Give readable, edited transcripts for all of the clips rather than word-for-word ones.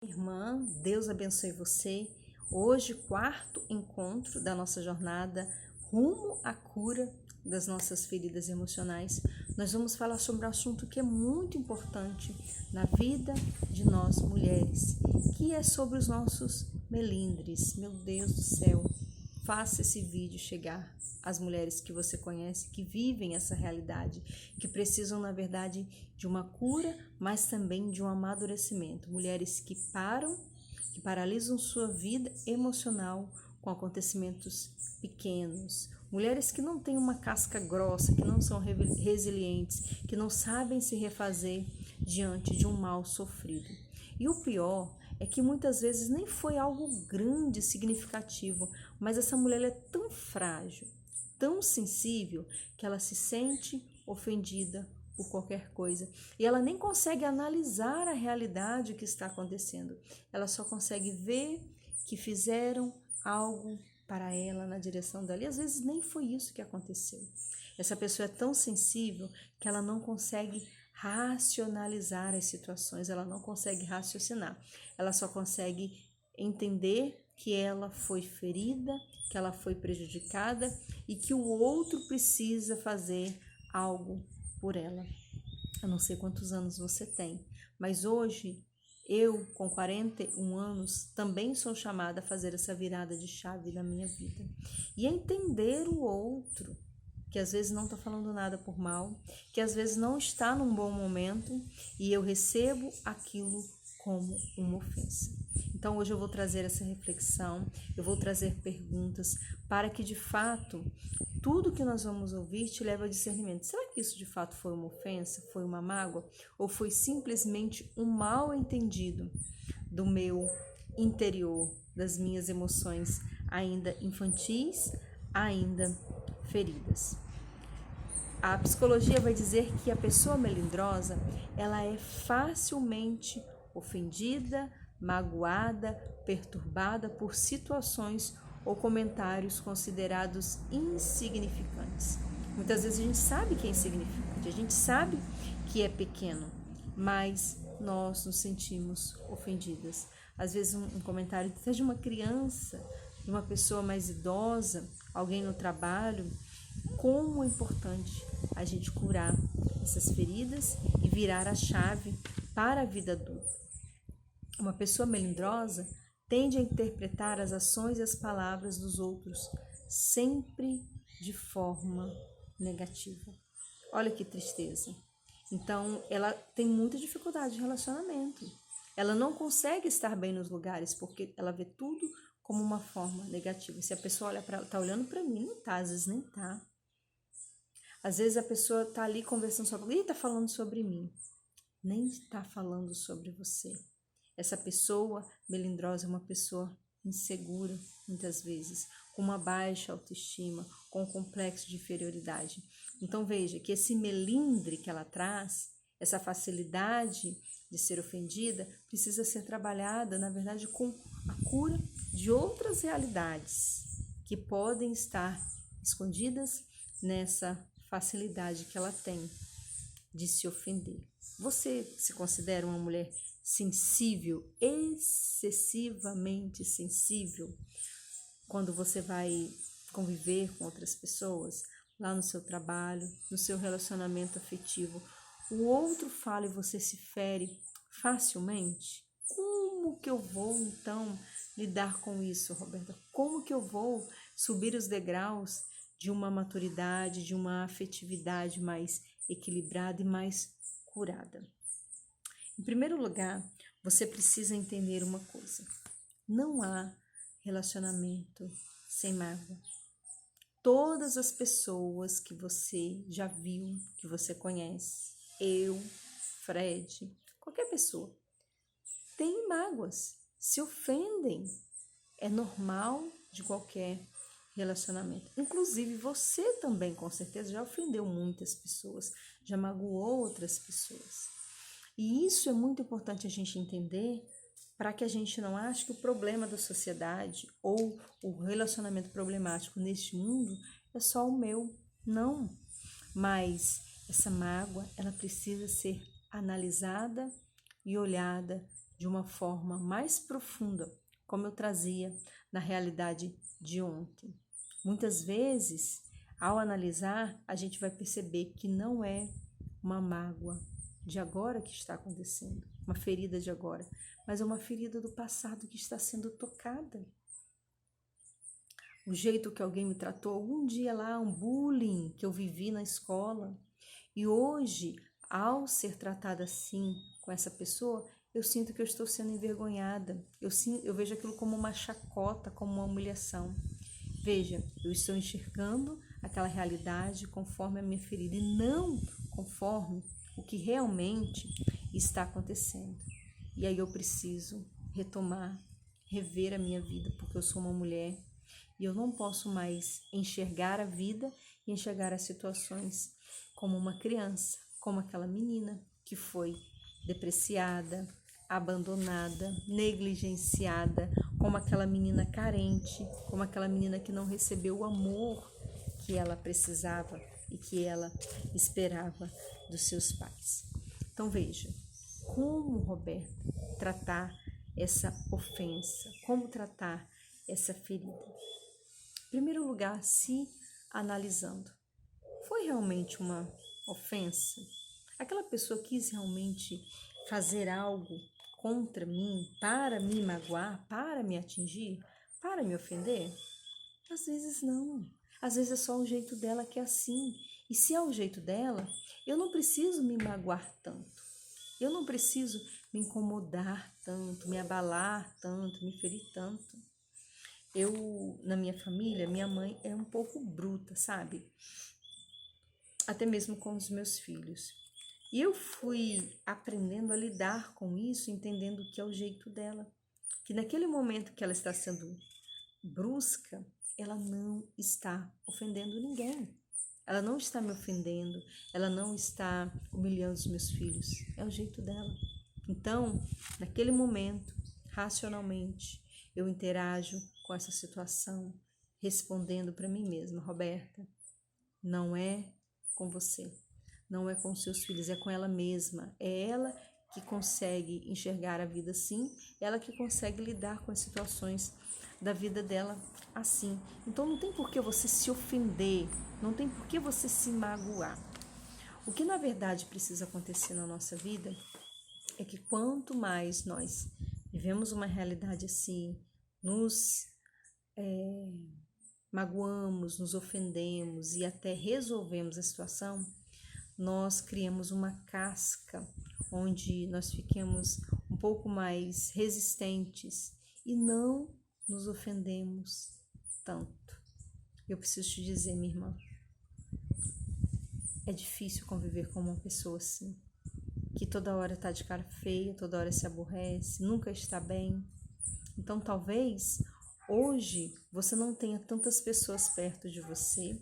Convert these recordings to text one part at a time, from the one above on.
Irmã, Deus abençoe você. Hoje, quarto encontro da nossa jornada rumo à cura das nossas feridas emocionais. Nós vamos falar sobre um assunto que é muito importante na vida de nós mulheres, que é sobre os nossos melindres. Meu Deus do céu, faça esse vídeo chegar às mulheres que você conhece, que vivem essa realidade, que precisam, na verdade, de uma cura, mas também de um amadurecimento. Mulheres que paralisam sua vida emocional com acontecimentos pequenos. Mulheres que não têm uma casca grossa, que não são resilientes, que não sabem se refazer diante de um mal sofrido. E o pior é que muitas vezes nem foi algo grande, significativo, mas essa mulher é tão frágil, tão sensível, que ela se sente ofendida por qualquer coisa. E ela nem consegue analisar a realidade que está acontecendo. Ela só consegue ver que fizeram algo para ela na direção dela. E às vezes nem foi isso que aconteceu. Essa pessoa é tão sensível que ela não consegue racionalizar as situações, ela não consegue raciocinar. Ela só consegue entender que ela foi ferida, que ela foi prejudicada e que o outro precisa fazer algo por ela. Eu não sei quantos anos você tem, mas hoje eu, com 41 anos, também sou chamada a fazer essa virada de chave na minha vida e a entender o outro, que às vezes não está falando nada por mal, que às vezes não está num bom momento e eu recebo aquilo como uma ofensa. Então hoje eu vou trazer essa reflexão, eu vou trazer perguntas para que de fato tudo que nós vamos ouvir te leve ao discernimento. Será que isso de fato foi uma ofensa, foi uma mágoa ou foi simplesmente um mal entendido do meu interior, das minhas emoções ainda infantis, ainda feridas? A psicologia vai dizer que a pessoa melindrosa, ela é facilmente ofendida, magoada, perturbada por situações ou comentários considerados insignificantes. Muitas vezes a gente sabe que é insignificante, a gente sabe que é pequeno, mas nós nos sentimos ofendidas. Às vezes um comentário até de uma criança, de uma pessoa mais idosa, alguém no trabalho. Como é importante a gente curar essas feridas e virar a chave para a vida adulta. Uma pessoa melindrosa tende a interpretar as ações e as palavras dos outros sempre de forma negativa. Olha que tristeza. Então, ela tem muita dificuldade de relacionamento. Ela não consegue estar bem nos lugares porque ela vê tudo como uma forma negativa. Se a pessoa olha para ela, tá olhando para mim, não tá, às vezes nem tá. Às vezes a pessoa tá ali conversando sobre, tá falando sobre mim. Nem está falando sobre você. Essa pessoa melindrosa é uma pessoa insegura, muitas vezes, com uma baixa autoestima, com um complexo de inferioridade. Então veja que esse melindre que ela traz, essa facilidade de ser ofendida, precisa ser trabalhada, na verdade, com a cura de outras realidades que podem estar escondidas nessa facilidade que ela tem de se ofender. Você se considera uma mulher sensível, excessivamente sensível, quando você vai conviver com outras pessoas, lá no seu trabalho, no seu relacionamento afetivo, o outro fala e você se fere facilmente? Como que eu vou, então, lidar com isso, Roberta? Como que eu vou subir os degraus de uma maturidade, de uma afetividade mais equilibrada e mais curada? Em primeiro lugar, você precisa entender uma coisa: não há relacionamento sem mágoa. Todas as pessoas que você já viu, que você conhece, eu, Fred, qualquer pessoa, tem mágoas, se ofendem. É normal de qualquer relacionamento. Inclusive, você também, com certeza, já ofendeu muitas pessoas, já magoou outras pessoas. E isso é muito importante a gente entender para que a gente não ache que o problema da sociedade ou o relacionamento problemático neste mundo é só o meu. Não. Mas essa mágoa, ela precisa ser analisada e olhada de uma forma mais profunda, como eu trazia na realidade de ontem. Muitas vezes, ao analisar, a gente vai perceber que não é uma mágoa de agora que está acontecendo, uma ferida de agora, mas é uma ferida do passado que está sendo tocada. O jeito que alguém me tratou algum dia lá, um bullying que eu vivi na escola, e hoje, ao ser tratada assim com essa pessoa, eu sinto que eu estou sendo envergonhada. Eu vejo aquilo como uma chacota, como uma humilhação. Veja, eu estou enxergando aquela realidade conforme a minha ferida e não conforme o que realmente está acontecendo. E aí eu preciso retomar, rever a minha vida, porque eu sou uma mulher e eu não posso mais enxergar a vida e enxergar as situações como uma criança, como aquela menina que foi depreciada, abandonada, negligenciada, como aquela menina carente, como aquela menina que não recebeu o amor que ela precisava e que ela esperava dos seus pais. Então veja, como, Roberta, tratar essa ofensa, como tratar essa ferida. Em primeiro lugar, se analisando. Foi realmente uma ofensa? Aquela pessoa quis realmente fazer algo contra mim, para me magoar, para me atingir, para me ofender? Às vezes não. Às vezes é só o jeito dela que é assim. E se é o jeito dela, eu não preciso me magoar tanto. Eu não preciso me incomodar tanto, me abalar tanto, me ferir tanto. Na minha família, minha mãe é um pouco bruta, sabe? Até mesmo com os meus filhos. E eu fui aprendendo a lidar com isso, entendendo que é o jeito dela. Que naquele momento que ela está sendo brusca, ela não está ofendendo ninguém. Ela não está me ofendendo, ela não está humilhando os meus filhos. É o jeito dela. Então, naquele momento, racionalmente, eu interajo com essa situação, respondendo para mim mesma: Roberta, não é com você, não é com seus filhos, é com ela mesma. É ela que consegue enxergar a vida assim, ela que consegue lidar com as situações da vida dela assim. Então não tem por que você se ofender, não tem por que você se magoar. O que na verdade precisa acontecer na nossa vida é que quanto mais nós vivemos uma realidade assim, nos magoamos, nos ofendemos e até resolvemos a situação, nós criamos uma casca onde nós fiquemos um pouco mais resistentes e não nos ofendemos tanto. Eu preciso te dizer, minha irmã, é difícil conviver com uma pessoa assim, que toda hora está de cara feia, toda hora se aborrece, nunca está bem. Então talvez hoje você não tenha tantas pessoas perto de você,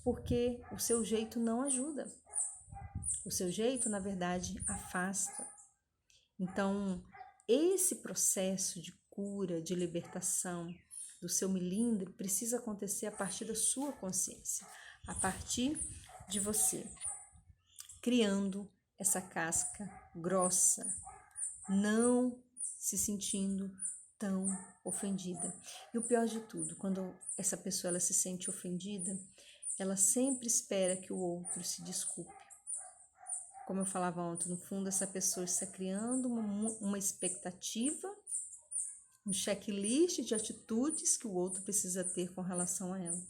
porque o seu jeito não ajuda. O seu jeito, na verdade, afasta. Então, esse processo de cura, de libertação do seu milindre precisa acontecer a partir da sua consciência, a partir de você, criando essa casca grossa, não se sentindo tão ofendida. E o pior de tudo, quando essa pessoa ela se sente ofendida, ela sempre espera que o outro se desculpe. Como eu falava ontem, no fundo essa pessoa está criando uma expectativa, um checklist de atitudes que o outro precisa ter com relação a ela.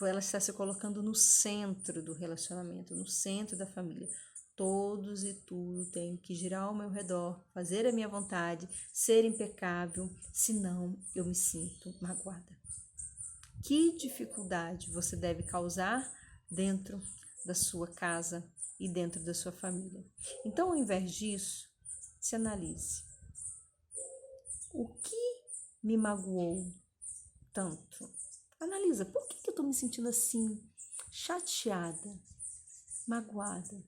Ela está se colocando no centro do relacionamento, no centro da família. Todos e tudo tem que girar ao meu redor, fazer a minha vontade, ser impecável, senão eu me sinto magoada. Que dificuldade você deve causar dentro da sua casa e dentro da sua família? Então, ao invés disso, se analise. O que me magoou tanto? Analisa, por que eu estou me sentindo assim, chateada, magoada?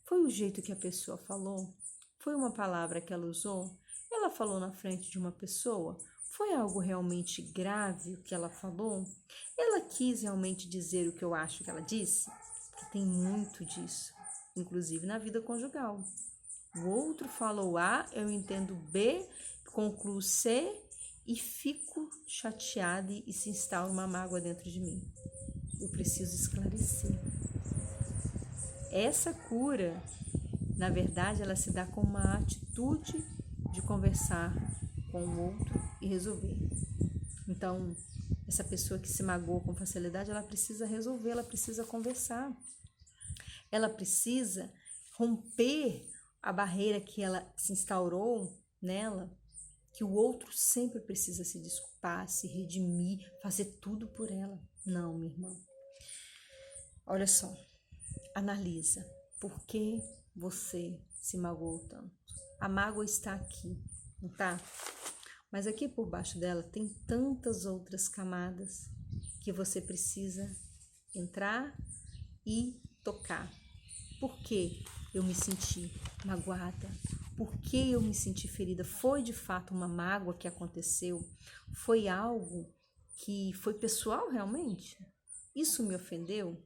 Foi o jeito que a pessoa falou? Foi uma palavra que ela usou? Ela falou na frente de uma pessoa? Foi algo realmente grave o que ela falou? Ela quis realmente dizer o que eu acho que ela disse? Porque tem muito disso, inclusive na vida conjugal. O outro falou A, eu entendo B, concluo C e fico chateada e se instala uma mágoa dentro de mim. Eu preciso esclarecer. Essa cura, na verdade, ela se dá com uma atitude de conversar com o outro e resolver. Então, essa pessoa que se magoou com facilidade, ela precisa resolver, ela precisa conversar. Ela precisa romper a barreira que ela se instaurou nela, que o outro sempre precisa se desculpar, se redimir, fazer tudo por ela. Não, minha irmã. Olha só, analisa por que você se magoou tanto. A mágoa está aqui, não tá? Mas aqui por baixo dela tem tantas outras camadas que você precisa entrar e tocar. Por que eu me senti magoada? Por que eu me senti ferida? Foi de fato uma mágoa que aconteceu? Foi algo que foi pessoal realmente? Isso me ofendeu?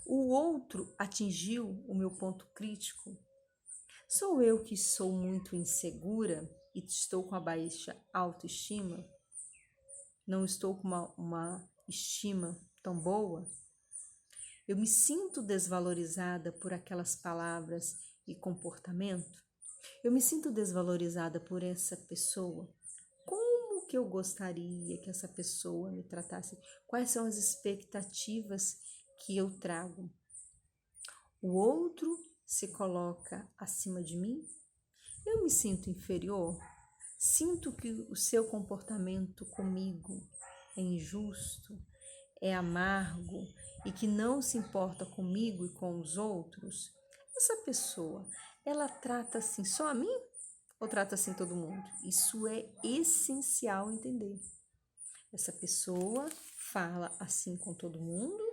O outro atingiu o meu ponto crítico? Sou eu que sou muito insegura e estou com a baixa autoestima? Não estou com uma estima tão boa? Eu me sinto desvalorizada por aquelas palavras e comportamento? Eu me sinto desvalorizada por essa pessoa? Como que eu gostaria que essa pessoa me tratasse? Quais são as expectativas que eu trago? O outro se coloca acima de mim? Eu me sinto inferior? Sinto que o seu comportamento comigo é injusto, é amargo e que não se importa comigo e com os outros? Essa pessoa, ela trata assim só a mim ou trata assim todo mundo? Isso é essencial entender. Essa pessoa fala assim com todo mundo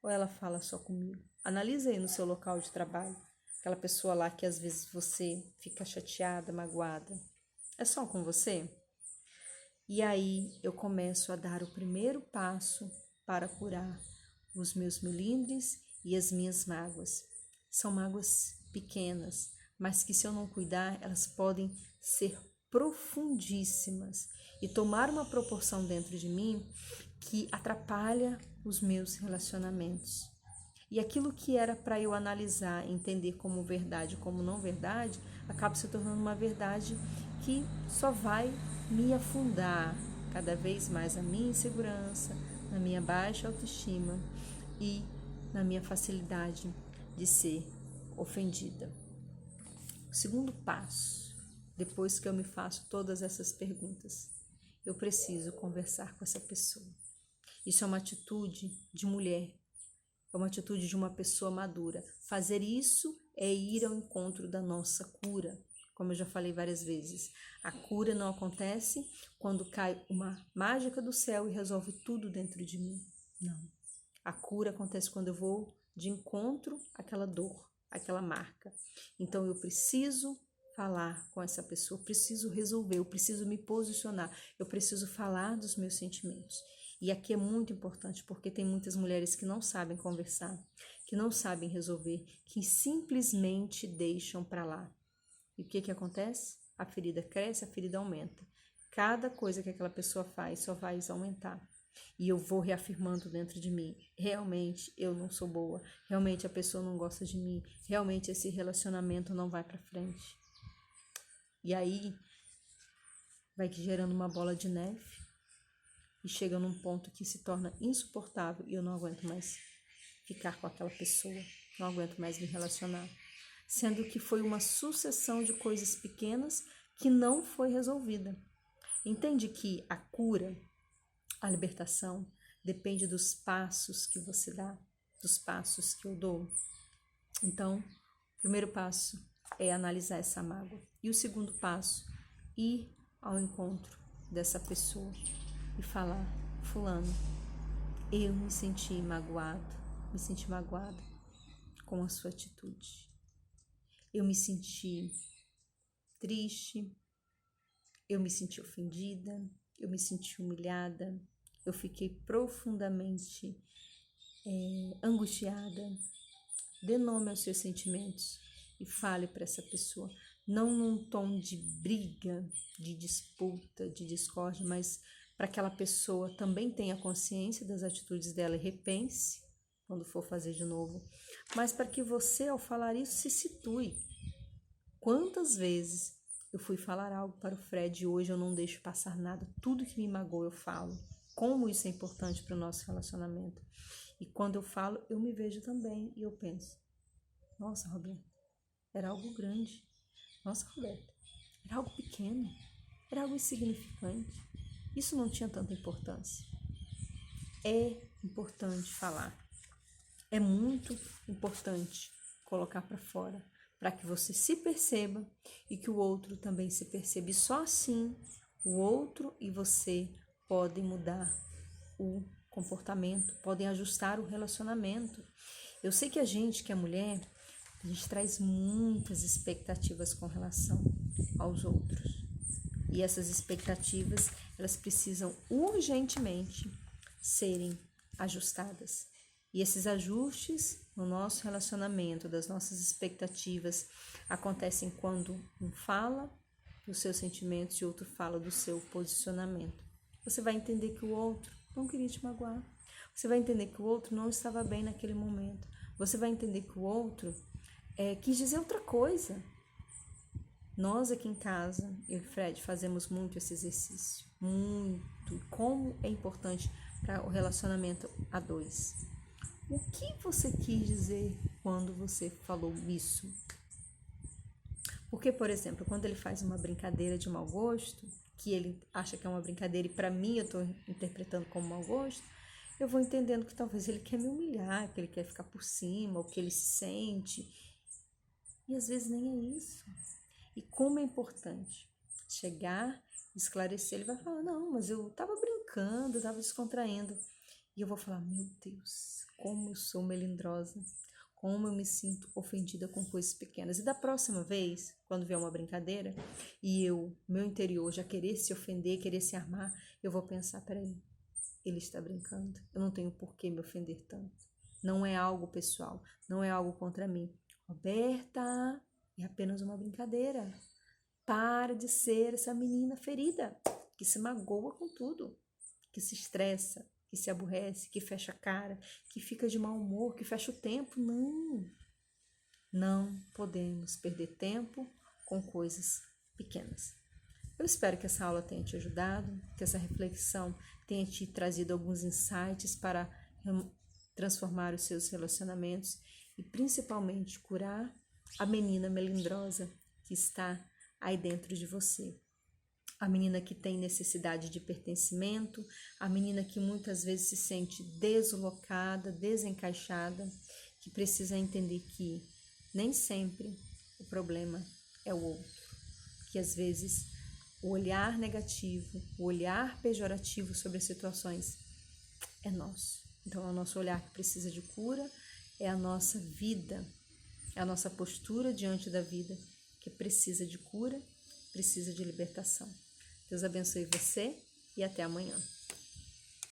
ou ela fala só comigo? Analisa aí no seu local de trabalho. Aquela pessoa lá que às vezes você fica chateada, magoada. É só com você? E aí eu começo a dar o primeiro passo para curar os meus melindres e as minhas mágoas. São mágoas pequenas, mas que se eu não cuidar, elas podem ser profundíssimas e tomar uma proporção dentro de mim que atrapalha os meus relacionamentos. E aquilo que era para eu analisar, entender como verdade, como não verdade, acaba se tornando uma verdade que só vai me afundar cada vez mais na minha insegurança, na minha baixa autoestima e na minha facilidade de ser ofendida. O segundo passo, depois que eu me faço todas essas perguntas, eu preciso conversar com essa pessoa. Isso é uma atitude de mulher, é uma atitude de uma pessoa madura. Fazer isso é ir ao encontro da nossa cura. Como eu já falei várias vezes, a cura não acontece quando cai uma mágica do céu e resolve tudo dentro de mim. Não. A cura acontece quando eu vou de encontro àquela dor, àquela marca. Então eu preciso falar com essa pessoa, eu preciso resolver, eu preciso me posicionar, eu preciso falar dos meus sentimentos. E aqui é muito importante porque tem muitas mulheres que não sabem conversar, que não sabem resolver, que simplesmente deixam para lá. E o que acontece? A ferida cresce, a ferida aumenta. Cada coisa que aquela pessoa faz só vai aumentar. E eu vou reafirmando dentro de mim, realmente eu não sou boa, realmente a pessoa não gosta de mim, realmente esse relacionamento não vai para frente. E aí vai gerando uma bola de neve e chega num ponto que se torna insuportável e eu não aguento mais ficar com aquela pessoa, não aguento mais me relacionar. Sendo que foi uma sucessão de coisas pequenas que não foi resolvida. Entende que a cura, a libertação, depende dos passos que você dá, dos passos que eu dou. Então, o primeiro passo é analisar essa mágoa. E o segundo passo, ir ao encontro dessa pessoa e falar: fulano, eu me senti magoada com a sua atitude. Eu me senti triste, eu me senti ofendida, eu me senti humilhada, eu fiquei profundamente angustiada. Dê nome aos seus sentimentos e fale para essa pessoa, não num tom de briga, de disputa, de discórdia, mas para que aquela pessoa também tenha consciência das atitudes dela e repense quando for fazer de novo, mas para que você, ao falar isso, se situe. Quantas vezes eu fui falar algo para o Fred e hoje eu não deixo passar nada, tudo que me magoa eu falo. Como isso é importante para o nosso relacionamento. E quando eu falo, eu me vejo também e eu penso, nossa, Roberta, era algo grande. Nossa, Roberta, era algo pequeno, era algo insignificante. Isso não tinha tanta importância. É importante falar. É muito importante colocar para fora, para que você se perceba e que o outro também se perceba. E só assim o outro e você podem mudar o comportamento, podem ajustar o relacionamento. Eu sei que a gente, que é mulher, a gente traz muitas expectativas com relação aos outros. E essas expectativas, elas precisam urgentemente serem ajustadas. E esses ajustes no nosso relacionamento, das nossas expectativas, acontecem quando um fala dos seus sentimentos e o outro fala do seu posicionamento. Você vai entender que o outro não queria te magoar. Você vai entender que o outro não estava bem naquele momento. Você vai entender que o outro quis dizer outra coisa. Nós aqui em casa, eu e Fred, fazemos muito esse exercício. Muito. Como é importante para o relacionamento a dois. O que você quis dizer quando você falou isso? Porque, por exemplo, quando ele faz uma brincadeira de mau gosto, que ele acha que é uma brincadeira e para mim eu estou interpretando como mau gosto, eu vou entendendo que talvez ele quer me humilhar, que ele quer ficar por cima, o que ele se sente. E às vezes nem é isso. E como é importante chegar, esclarecer, ele vai falar, não, mas eu estava brincando, estava descontraindo. E eu vou falar, meu Deus, como eu sou melindrosa, como eu me sinto ofendida com coisas pequenas. E da próxima vez, quando vier uma brincadeira, e meu interior já querer se ofender, querer se armar, eu vou pensar, peraí, ele está brincando, eu não tenho por que me ofender tanto. Não é algo pessoal, não é algo contra mim. Roberta, é apenas uma brincadeira. Para de ser essa menina ferida, que se magoa com tudo, que se estressa, que se aborrece, que fecha a cara, que fica de mau humor, que fecha o tempo. Não podemos perder tempo com coisas pequenas. Eu espero que essa aula tenha te ajudado, que essa reflexão tenha te trazido alguns insights para transformar os seus relacionamentos e principalmente curar a menina melindrosa que está aí dentro de você. A menina que tem necessidade de pertencimento, a menina que muitas vezes se sente deslocada, desencaixada, que precisa entender que nem sempre o problema é o outro, que às vezes o olhar negativo, o olhar pejorativo sobre as situações é nosso. Então é o nosso olhar que precisa de cura, é a nossa vida, é a nossa postura diante da vida que precisa de cura, precisa de libertação. Deus abençoe você e até amanhã.